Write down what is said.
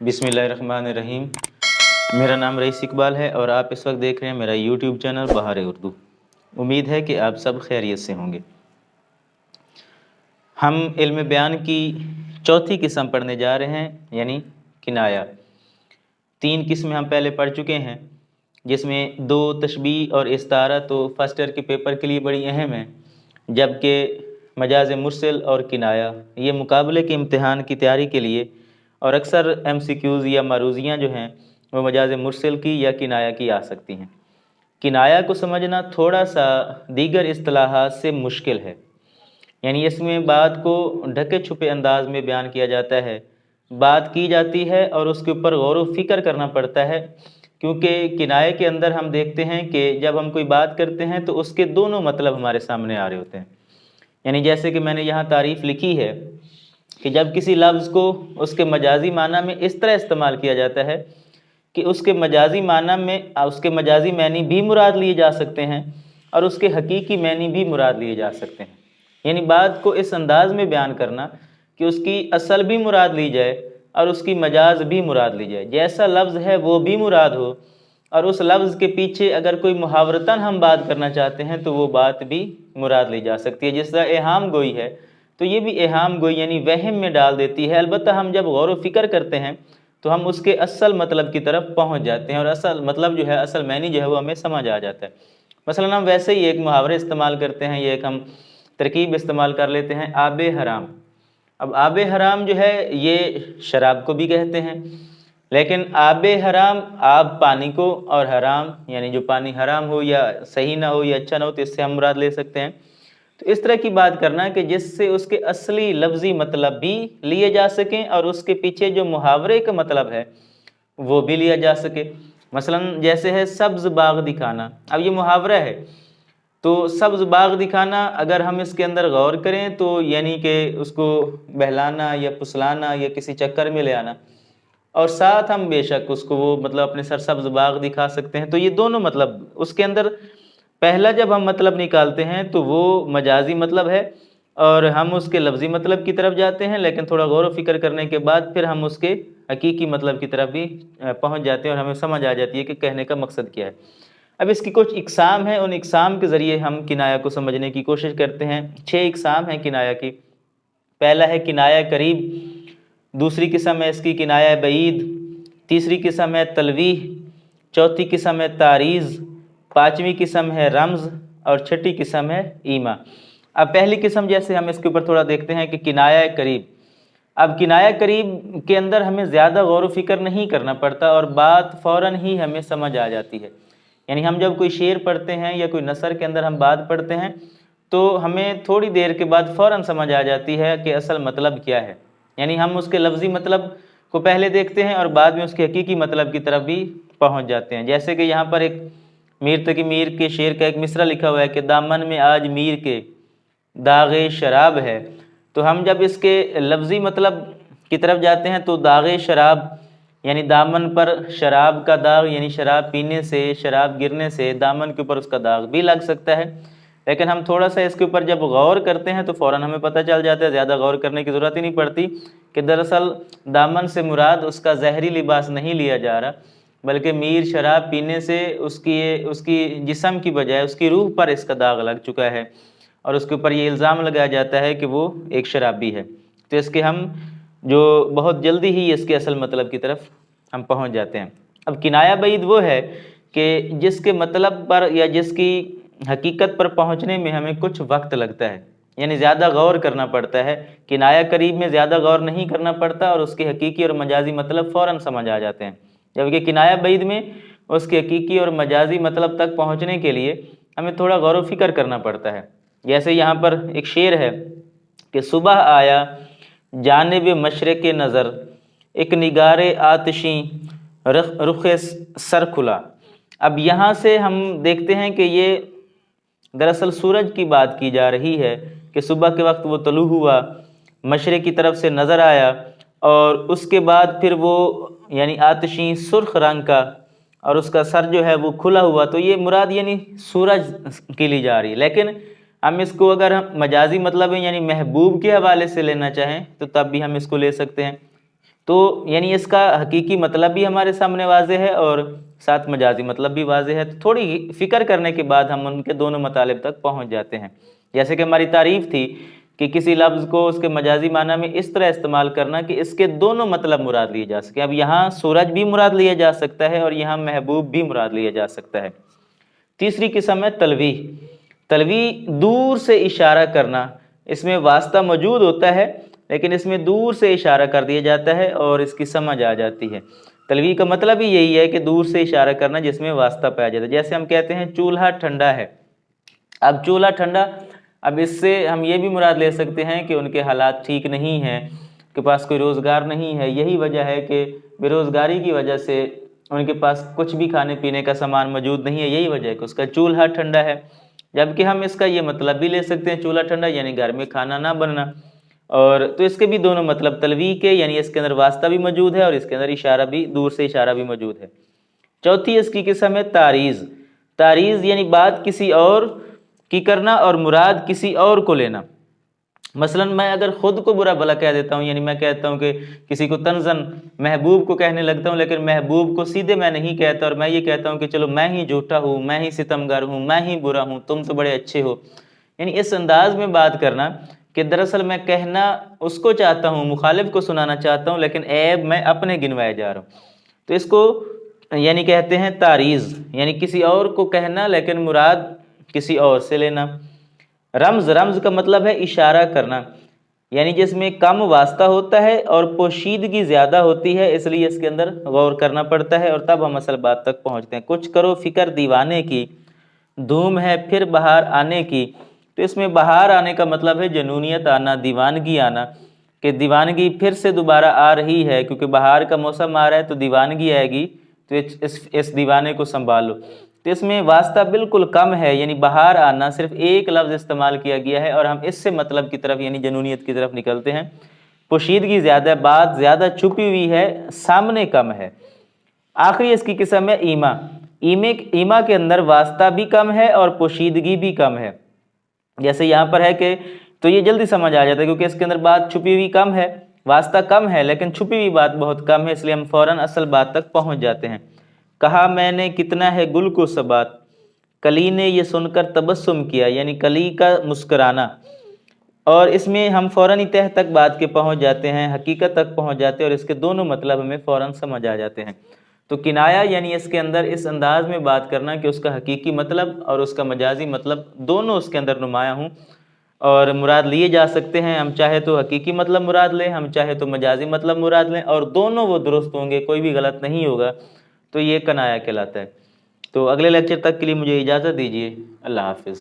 बिस्मिल्लाहिर्रहमानिर्रहीम। मेरा नाम रईस इकबाल है और आप इस वक्त देख रहे हैं मेरा यूट्यूब चैनल बहार उर्दू। उम्मीद है कि आप सब खैरियत से होंगे। हम इल्म बयान की चौथी किस्म पढ़ने जा रहे हैं, यानी किनाया। तीन किस्में हम पहले पढ़ चुके हैं, जिसमें दो तशबीह और इस्तारा तो फर्स्ट ईयर के पेपर के लिए बड़ी अहम है, जबकि मजाज मुरसल और किनाया ये मुकाबले के इम्तिहान की तैयारी के लिए और अक्सर MCQs या मारूजियाँ जो हैं वो मजाज मुरसल की या किनाया की आ सकती हैं। किनाया को समझना थोड़ा सा दीगर इस्तिलाहात से मुश्किल है, यानी इसमें बात को ढके छुपे अंदाज में बयान किया जाता है, बात की जाती है और उसके ऊपर गौर व फिक्र करना पड़ता है, क्योंकि किनाये के अंदर हम देखते हैं कि जब हम कोई बात करते हैं तो उसके दोनों मतलब हमारे सामने आ रहे होते हैं। यानी जैसे कि मैंने यहाँ तारीफ़ लिखी है कि जब किसी लफ्ज़ को उसके मजाजी माना में इस तरह इस्तेमाल किया जाता है कि उसके मजाजी माना में उसके मजाजी मैनी भी मुराद लिए जा सकते हैं और उसके हकीकी मैनी भी मुराद लिए जा सकते हैं। यानी बात को इस अंदाज में बयान करना कि उसकी असल भी मुराद ली जाए और उसकी मजाज भी मुराद ली जाए, जैसा लफ्ज़ है वो भी मुराद हो, और उस लफ्ज़ के पीछे अगर कोई मुहावरतन हम बात करना चाहते हैं तो वो बात भी मुराद ली जा सकती है। जिस तरह एहाम गोई है तो ये भी एहाम गोई यानी वहम में डाल देती है। अलबत्ता हम जब गौर व फिक्र करते हैं तो हम उसके असल मतलब की तरफ पहुंच जाते हैं और असल मतलब जो है, असल मैनी जो है वो हमें समझ आ जाता है। मसलन हम वैसे ही एक मुहावरे इस्तेमाल करते हैं, ये एक हम तरकीब इस्तेमाल कर लेते हैं, आब हराम। अब आब हराम जो है ये शराब को भी कहते हैं, लेकिन आब हराम आब पानी को और हराम यानी जो पानी हराम हो या सही ना हो या अच्छा ना हो तो इससे हम मुराद ले सकते हैं। तो इस तरह की बात करना कि जिससे उसके असली लफ्ज़ी मतलब भी लिए जा सकें और उसके पीछे जो मुहावरे का मतलब है वो भी लिया जा सके। मसलन जैसे है सब्ज़ बाग दिखाना, अब ये मुहावरा है तो सब्ज़ बाग दिखाना अगर हम इसके अंदर गौर करें तो यानी कि उसको बहलाना या फुसलाना या किसी चक्कर में ले आना, और साथ हम बेशक उसको वो मतलब अपने सरसब्ज़ बाग दिखा सकते हैं। तो ये दोनों मतलब उसके अंदर पहला जब हम मतलब निकालते हैं तो वो मजाजी मतलब है और हम उसके लफ्ज़ी मतलब की तरफ जाते हैं, लेकिन थोड़ा गौर व फिक्र करने के बाद फिर हम उसके हकीकी मतलब की तरफ भी पहुंच जाते हैं और हमें समझ आ जाती है कि कहने का मकसद क्या है। अब इसकी कुछ इकसाम है, उन इकसाम के ज़रिए हम किनाया को समझने की कोशिश करते हैं। 6 इकसाम हैं किनाया की। पहला है किनाया करीब, दूसरी किस्म है इसकी किनाया बईद, तीसरी किस्म है तलवीह, चौथी किस्म है तारीज़, पाँचवीं किस्म है रम्ज़ और छठी किस्म है ईमा। अब पहली किस्म जैसे हम इसके ऊपर थोड़ा देखते हैं कि किनाया करीब। अब किनाया करीब के अंदर हमें ज़्यादा गौर व फिक्र नहीं करना पड़ता और बात फ़ौरन ही हमें समझ आ जाती है। यानी हम जब कोई शेर पढ़ते हैं या कोई नसर के अंदर हम बात पढ़ते हैं तो हमें थोड़ी देर के बाद फ़ौरन समझ आ जाती है कि असल मतलब क्या है। यानी हम उसके लफ्ज़ी मतलब को पहले देखते हैं और बाद में उसके हकीकी मतलब की तरफ भी पहुंच जाते हैं। जैसे कि यहाँ पर एक मीर तकी मीर के शेर का एक मिसरा लिखा हुआ है कि दामन में आज मीर के दागे शराब है। तो हम जब इसके लफ्ज़ी मतलब की तरफ जाते हैं तो दागे शराब यानी दामन पर शराब का दाग, यानी शराब पीने से, शराब गिरने से दामन के ऊपर उसका दाग भी लग सकता है। लेकिन हम थोड़ा सा इसके ऊपर जब गौर करते हैं तो फ़ौरन हमें पता चल जाता है, ज़्यादा गौर करने की ज़रूरत ही नहीं पड़ती, कि दरअसल दामन से मुराद उसका ज़हरी लिबास नहीं लिया जा रहा, बल्कि मीर शराब पीने से उसकी जिस्म की बजाय उसकी रूह पर इसका दाग लग चुका है और उसके ऊपर ये इल्ज़ाम लगाया जाता है कि वो एक शराबी है। तो इसके हम जो बहुत जल्दी ही इसके असल मतलब की तरफ हम पहुंच जाते हैं। अब किनाया बईद वो है कि जिसके मतलब पर या जिसकी हकीकत पर पहुंचने में हमें कुछ वक्त लगता है, यानी ज़्यादा गौर करना पड़ता है। किनाया करीब में ज़्यादा गौर नहीं करना पड़ता और उसके हकीकी और मजाजी मतलब फ़ौरन समझ आ जाते हैं, जबकि किनाया बईद में उसके हकीकी और मजाजी मतलब तक पहुँचने के लिए हमें थोड़ा गौर व फिक्र करना पड़ता है। जैसे यहाँ पर एक शेर है कि सुबह आया जानिब मशरक़ नज़र, एक निगारे आतिशी रुख सर खुला। अब यहाँ से हम देखते हैं कि ये दरअसल सूरज की बात की जा रही है कि सुबह के वक्त वो तलू हुआ, मशरक़ की तरफ से नज़र आया और उसके बाद फिर वो यानी आतिशी सुर्ख रंग का और उसका सर जो है वो खुला हुआ। तो ये मुराद यानी सूरज की ली जा रही है, लेकिन हम इसको अगर हम मजाजी मतलब है यानी महबूब के हवाले से लेना चाहें तो तब भी हम इसको ले सकते हैं। तो यानी इसका हकीकी मतलब भी हमारे सामने वाज़ेह है और साथ मजाजी मतलब भी वाज़ेह है। तो थोड़ी फ़िक्र करने के बाद हम उनके दोनों मतलब तक पहुँच जाते हैं। जैसे कि हमारी तारीफ़ थी कि किसी लफ्ज़ को उसके मजाजी माना में इस तरह इस्तेमाल करना कि इसके दोनों मतलब मुराद लिए जा सके। अब यहाँ सूरज भी मुराद लिया जा सकता है और यहाँ महबूब भी मुराद लिया जा सकता है। तीसरी किस्म है तलवी। तलवी दूर से इशारा करना, इसमें वास्ता मौजूद होता है लेकिन इसमें दूर से इशारा कर दिया जाता है और इसकी समझ आ जाती है। तलवी का मतलब ही यही है कि दूर से इशारा करना जिसमें वास्ता पाया जाता है। जैसे हम कहते हैं चूल्हा ठंडा है। अब चूल्हा ठंडा, अब इससे हम ये भी मुराद ले सकते हैं कि उनके हालात ठीक नहीं हैं, उनके पास कोई रोज़गार नहीं है, यही वजह है कि बेरोज़गारी की वजह से उनके पास कुछ भी खाने पीने का सामान मौजूद नहीं है, यही वजह है कि उसका चूल्हा ठंडा है। जबकि हम इसका ये मतलब भी ले सकते हैं चूल्हा ठंडा यानी घर में खाना ना बनना। और तो इसके भी दोनों मतलब तलवी के, यानी इसके अंदर वास्ता भी मौजूद है और इसके अंदर इशारा भी, दूर से इशारा भी मौजूद है। चौथी इसकी किस्म है तारीज़। तारीज़ यानी बात किसी और की करना और मुराद किसी और को लेना। मसलन मैं अगर ख़ुद को बुरा भला कह देता हूँ, यानी मैं कहता हूँ कि किसी को तंज़न महबूब को कहने लगता हूँ, लेकिन महबूब को सीधे मैं नहीं कहता और मैं ये कहता हूँ कि चलो मैं ही झूठा हूँ, मैं ही सितमगर हूँ, मैं ही बुरा हूँ, तुम तो बड़े अच्छे हो। यानी इस अंदाज में बात करना कि दरअसल मैं कहना उसको चाहता हूँ, मुखालिफ को सुनाना चाहता हूँ, लेकिन ऐब मैं अपने गिनवाए जा रहा हूँ। तो इसको यानी कहते हैं तारीज़, यानी किसी और को कहना लेकिन मुराद किसी और से लेना। रम्ज़, रम्ज़ का मतलब है इशारा करना, यानी जिसमें कम वास्ता होता है और पोशीदगी ज़्यादा होती है, इसलिए इसके अंदर गौर करना पड़ता है और तब हम असल बात तक पहुँचते हैं। कुछ करो फ़िक्र दीवाने की, धूम है फिर बाहर आने की। तो इसमें बाहर आने का मतलब है जनूनियत आना, दीवानगी आना, कि दीवानगी फिर से दोबारा आ रही है, क्योंकि बाहर का मौसम आ रहा है तो दीवानगी आएगी, तो इस दीवाने को संभालो। तो इसमें वास्ता बिल्कुल कम है, यानी बाहर आना, सिर्फ एक लफ्ज़ इस्तेमाल किया गया है और हम इससे मतलब की तरफ यानी जनूनियत की तरफ निकलते हैं। पोशीदगी ज़्यादा, बात ज़्यादा छुपी हुई है, सामने कम है। आखिरी इसकी किस्म है ईमा। ईमा के अंदर वास्ता भी कम है और पोशीदगी भी कम है। जैसे यहाँ पर है कि तो ये जल्दी समझ आ जाता है क्योंकि इसके अंदर बात छुपी हुई कम है, वास्ता कम है लेकिन छुपी हुई बात बहुत कम है, इसलिए हम फ़ौरन असल बात तक पहुँच जाते हैं। कहा मैंने कितना है गुल को सबात, कली ने ये सुनकर तबस्सुम किया, यानी कली का मुस्कराना। और इसमें हम फ़ौरन ही तह तक बात के पहुँच जाते हैं, हकीकत तक पहुँच जाते हैं और इसके दोनों मतलब हमें फ़ौरन समझ आ जाते हैं। तो किनाया यानी इसके अंदर इस अंदाज में बात करना कि उसका हकीकी मतलब और उसका मजाजी मतलब दोनों उसके अंदर नुमाया हों और मुराद लिए जा सकते हैं। हम चाहे तो हकीकी मतलब मुराद लें, हम चाहे तो मजाजी मतलब मुराद लें, और दोनों वो दुरुस्त होंगे, कोई भी गलत नहीं होगा। तो ये कनाया कहलाता है। तो अगले लेक्चर तक के लिए मुझे इजाज़त दीजिए। अल्लाह हाफ़िज़।